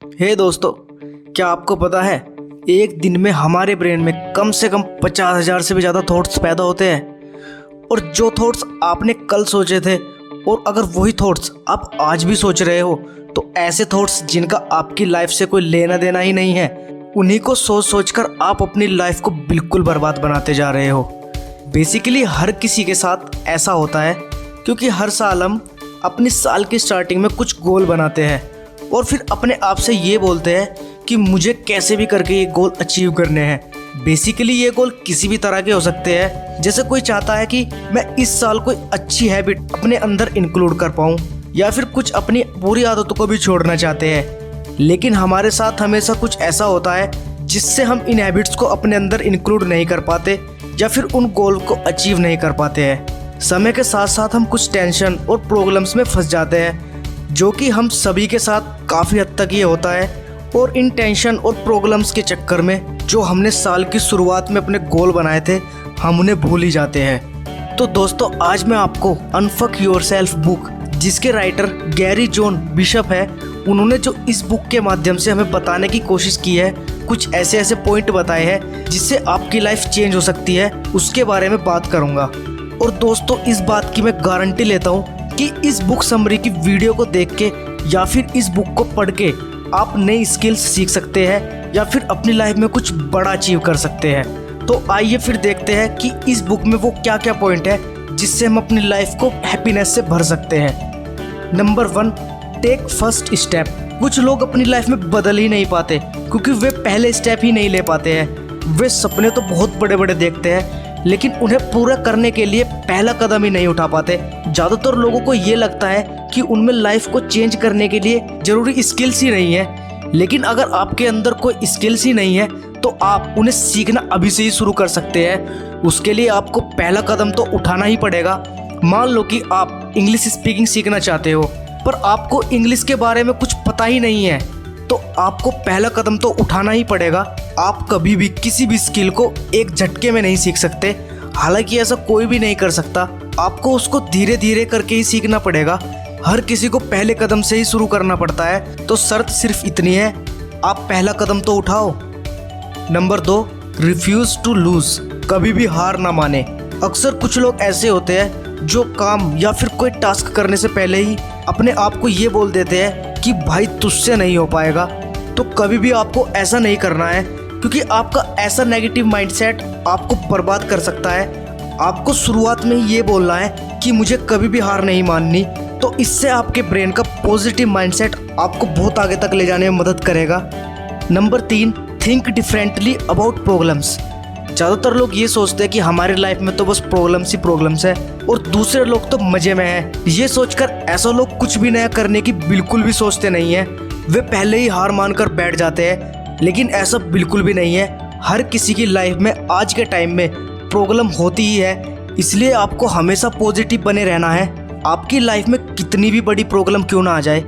हे दोस्तों, क्या आपको पता है एक दिन में हमारे ब्रेन में कम से कम 50,000 से भी ज़्यादा थॉट्स पैदा होते हैं। और जो थॉट्स आपने कल सोचे थे और अगर वही थॉट्स आप आज भी सोच रहे हो तो ऐसे थॉट्स जिनका आपकी लाइफ से कोई लेना देना ही नहीं है, उन्हीं को सोच सोच कर आप अपनी लाइफ को बिल्कुल बर्बाद बनाते जा रहे हो। बेसिकली हर किसी के साथ ऐसा होता है क्योंकि हर साल हम अपनी साल की स्टार्टिंग में कुछ गोल बनाते हैं और फिर अपने आप से ये बोलते हैं कि मुझे कैसे भी करके ये गोल अचीव करने हैं। बेसिकली ये गोल किसी भी तरह के हो सकते हैं। जैसे कोई चाहता है कि मैं इस साल कोई अच्छी हैबिट अपने अंदर इंक्लूड कर पाऊँ, या फिर कुछ अपनी बुरी आदतों को भी छोड़ना चाहते हैं। लेकिन हमारे साथ हमेशा कुछ ऐसा होता है जिससे हम इन हैबिट्स को अपने अंदर इंक्लूड नहीं कर पाते या फिर उन गोल को अचीव नहीं कर पाते हैं। समय के साथ साथ हम कुछ टेंशन और प्रॉब्लम्स में फंस जाते हैं, जो कि हम सभी के साथ काफ़ी हद तक ये होता है। और इन टेंशन और प्रॉब्लम्स के चक्कर में जो हमने साल की शुरुआत में अपने गोल बनाए थे, हम उन्हें भूल ही जाते हैं। तो दोस्तों, आज मैं आपको अनफक योरसेल्फ बुक, जिसके राइटर गैरी जॉन बिशप है, उन्होंने जो इस बुक के माध्यम से हमें बताने की कोशिश की है, कुछ ऐसे ऐसे पॉइंट बताए हैं जिससे आपकी लाइफ चेंज हो सकती है, उसके बारे में बात करूँगा। और दोस्तों, इस बात की मैं गारंटी लेता हूँ कि इस बुक समरी की वीडियो को देख के या फिर इस बुक को पढ़ के आप नई स्किल्स सीख सकते हैं या फिर अपनी लाइफ में कुछ बड़ा अचीव कर सकते हैं। तो आइए फिर देखते हैं कि इस बुक में वो क्या क्या पॉइंट है जिससे हम अपनी लाइफ को हैप्पीनेस से भर सकते हैं। Number 1, take first step. कुछ लोग अपनी लाइफ में बदल ही नहीं पाते क्योंकि वे पहले स्टेप ही नहीं ले पाते हैं। वे सपने तो बहुत बड़े बड़े देखते हैं लेकिन उन्हें पूरा करने के लिए पहला कदम ही नहीं उठा पाते। ज़्यादातर लोगों को ये लगता है कि उनमें लाइफ को चेंज करने के लिए ज़रूरी स्किल्स ही नहीं है। लेकिन अगर आपके अंदर कोई स्किल्स ही नहीं है तो आप उन्हें सीखना अभी से ही शुरू कर सकते हैं। उसके लिए आपको पहला कदम तो उठाना ही पड़ेगा। मान लो कि आप इंग्लिश स्पीकिंग सीखना चाहते हो पर आपको इंग्लिश के बारे में कुछ पता ही नहीं है, तो आपको पहला कदम तो उठाना ही पड़ेगा। आप कभी भी किसी भी स्किल को एक झटके में नहीं सीख सकते, हालांकि ऐसा कोई भी नहीं कर सकता। आपको उसको धीरे धीरे करके ही सीखना पड़ेगा। हर किसी को पहले कदम से ही शुरू करना पड़ता है। तो शर्त सिर्फ इतनी है, आप पहला कदम तो उठाओ। Number 2, refuse to lose. कभी भी हार ना माने। अक्सर कुछ लोग ऐसे होते हैं जो काम या फिर कोई टास्क करने से पहले ही अपने आप को ये बोल देते हैं कि भाई तुझसे नहीं हो पाएगा। तो कभी भी आपको ऐसा नहीं करना है क्योंकि आपका ऐसा नेगेटिव माइंडसेट आपको बर्बाद कर सकता है। आपको शुरुआत में ही ये बोलना है कि मुझे कभी भी हार नहीं माननी। तो इससे आपके ब्रेन का पॉजिटिव माइंडसेट आपको बहुत आगे तक ले जाने में मदद करेगा। Number 3, think differently about problems. ज़्यादातर लोग ये सोचते हैं कि हमारी लाइफ में तो बस प्रॉब्लम्स ही प्रॉब्लम्स है और दूसरे लोग तो मज़े में हैं। ये सोचकर ऐसा लोग कुछ भी नया करने की बिल्कुल भी सोचते नहीं है। वे पहले ही हार मानकर बैठ जाते हैं, लेकिन ऐसा बिल्कुल भी नहीं है। हर किसी की लाइफ में आज के टाइम में प्रॉब्लम होती ही है, इसलिए आपको हमेशा पॉजिटिव बने रहना है। आपकी लाइफ में कितनी भी बड़ी प्रॉब्लम क्यों ना आ जाए,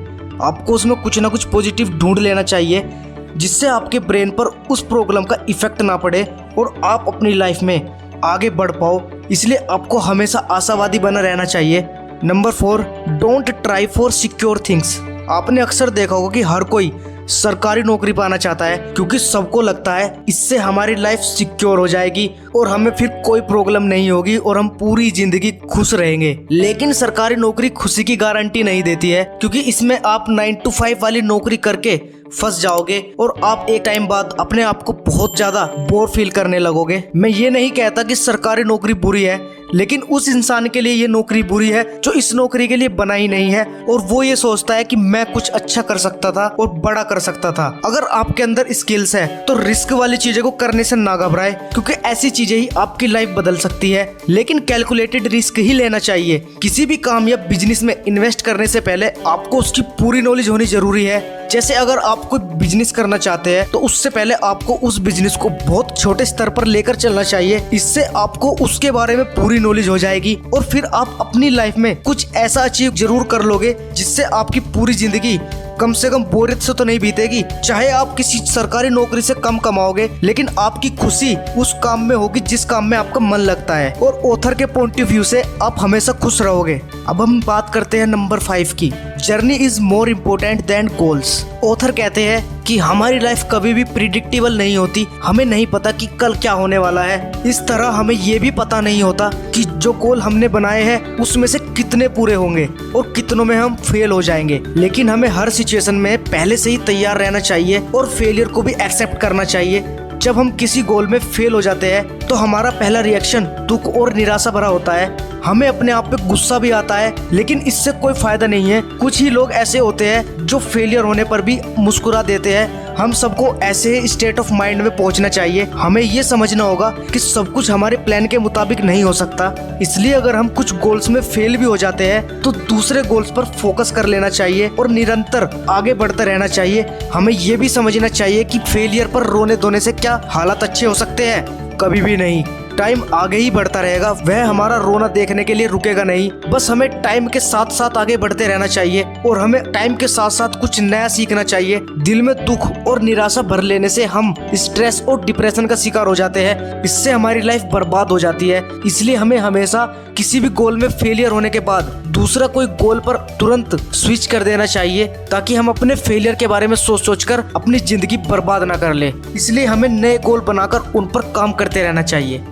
आपको उसमें कुछ ना कुछ पॉजिटिव ढूंढ लेना चाहिए जिससे आपके ब्रेन पर उस प्रॉब्लम का इफेक्ट ना पड़े और आप अपनी लाइफ में आगे बढ़ पाओ। इसलिए आपको हमेशा आशावादी बना रहना चाहिए। Number 4, don't try for secure things. आपने अक्सर देखा होगा कि हर कोई सरकारी नौकरी पाना चाहता है क्योंकि सबको लगता है इससे हमारी लाइफ सिक्योर हो जाएगी और हमें फिर कोई प्रॉब्लम नहीं होगी और हम पूरी जिंदगी खुश रहेंगे। लेकिन सरकारी नौकरी खुशी की गारंटी नहीं देती है क्योंकि इसमें आप 9 to 5 वाली नौकरी करके फंस जाओगे और आप एक टाइम बाद अपने आप को बहुत ज्यादा बोर फील करने लगोगे। मैं ये नहीं कहता कि सरकारी नौकरी बुरी है, लेकिन उस इंसान के लिए ये नौकरी बुरी है जो इस नौकरी के लिए बना ही नहीं है और वो ये सोचता है कि मैं कुछ अच्छा कर सकता था और बड़ा कर सकता था। अगर आपके अंदर स्किल्स है तो रिस्क वाली चीजों को करने से ना घबराए क्योंकि ऐसी चीजें ही आपकी लाइफ बदल सकती है। लेकिन कैलकुलेटेड रिस्क ही लेना चाहिए। किसी भी काम या बिजनेस में इन्वेस्ट करने से पहले आपको उसकी पूरी नॉलेज होनी जरूरी है। जैसे अगर आप कोई बिजनेस करना चाहते हैं तो उससे पहले आपको उस बिजनेस को बहुत छोटे स्तर पर लेकर चलना चाहिए। इससे आपको उसके बारे में पूरी नॉलेज हो जाएगी और फिर आप अपनी लाइफ में कुछ ऐसा अचीव जरूर कर लोगे जिससे आपकी पूरी जिंदगी कम से कम बोरियत से तो नहीं बीतेगी। चाहे आप किसी सरकारी नौकरी से कम कमाओगे, लेकिन आपकी खुशी उस काम में होगी जिस काम में आपका मन लगता है और ऑथर के पॉइंट ऑफ व्यू से आप हमेशा खुश रहोगे। अब हम बात करते हैं नंबर 5 की। Journey is more important then goals. Author कहते हैं कि हमारी लाइफ कभी भी प्रिडिक्टेबल नहीं होती। हमें नहीं पता कि कल क्या होने वाला है। इस तरह हमें ये भी पता नहीं होता कि जो गोल हमने बनाए हैं उसमें से कितने पूरे होंगे और कितनों में हम फेल हो जाएंगे। लेकिन हमें हर सिचुएशन में पहले से ही तैयार रहना चाहिए और फेलियर को भी एक्सेप्ट करना चाहिए। जब हम किसी गोल में फेल हो जाते हैं तो हमारा पहला रिएक्शन दुख और निराशा भरा होता है। हमें अपने आप पे गुस्सा भी आता है, लेकिन इससे कोई फायदा नहीं है। कुछ ही लोग ऐसे होते हैं जो फेलियर होने पर भी मुस्कुरा देते हैं। हम सबको ऐसे स्टेट ऑफ माइंड में पहुंचना चाहिए। हमें ये समझना होगा कि सब कुछ हमारे प्लान के मुताबिक नहीं हो सकता। इसलिए अगर हम कुछ गोल्स में फेल भी हो जाते हैं तो दूसरे गोल्स पर फोकस कर लेना चाहिए और निरंतर आगे बढ़ते रहना चाहिए। हमें ये भी समझना चाहिए कि फेलियर पर रोने धोने से क्या हालात अच्छे हो सकते हैं? कभी भी नहीं। टाइम आगे ही बढ़ता रहेगा, वह हमारा रोना देखने के लिए रुकेगा नहीं। बस हमें टाइम के साथ साथ आगे बढ़ते रहना चाहिए और हमें टाइम के साथ साथ कुछ नया सीखना चाहिए। दिल में दुख और निराशा भर लेने से हम स्ट्रेस और डिप्रेशन का शिकार हो जाते हैं। इससे हमारी लाइफ बर्बाद हो जाती है। इसलिए हमें हमेशा किसी भी गोल में फेलियर होने के बाद दूसरा कोई गोल पर तुरंत स्विच कर देना चाहिए, ताकि हम अपने फेलियर के बारे में सोच कर अपनी जिंदगी बर्बाद ना कर ले। इसलिए हमें नए गोल बनाकर उन पर काम करते रहना चाहिए।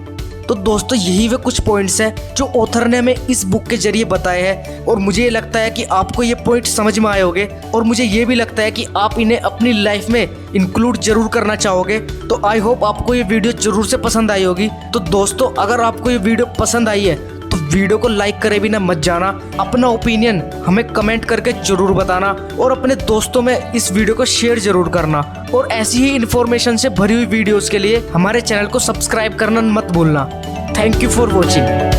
तो दोस्तों, यही वे कुछ पॉइंट्स हैं जो ऑथर ने हमें इस बुक के जरिए बताए हैं और मुझे ये लगता है कि आपको ये पॉइंट समझ में आए होंगे और मुझे ये भी लगता है कि आप इन्हें अपनी लाइफ में इंक्लूड जरूर करना चाहोगे। तो आई होप आपको ये वीडियो जरूर से पसंद आई होगी। तो दोस्तों, अगर आपको ये वीडियो पसंद आई है तो वीडियो को लाइक करे बिना मत जाना। अपना ओपिनियन हमें कमेंट करके जरूर बताना और अपने दोस्तों में इस वीडियो को शेयर जरूर करना। और ऐसी ही इन्फॉर्मेशन से भरी हुई वीडियोस के लिए हमारे चैनल को सब्सक्राइब करना मत भूलना। Thank you for watching.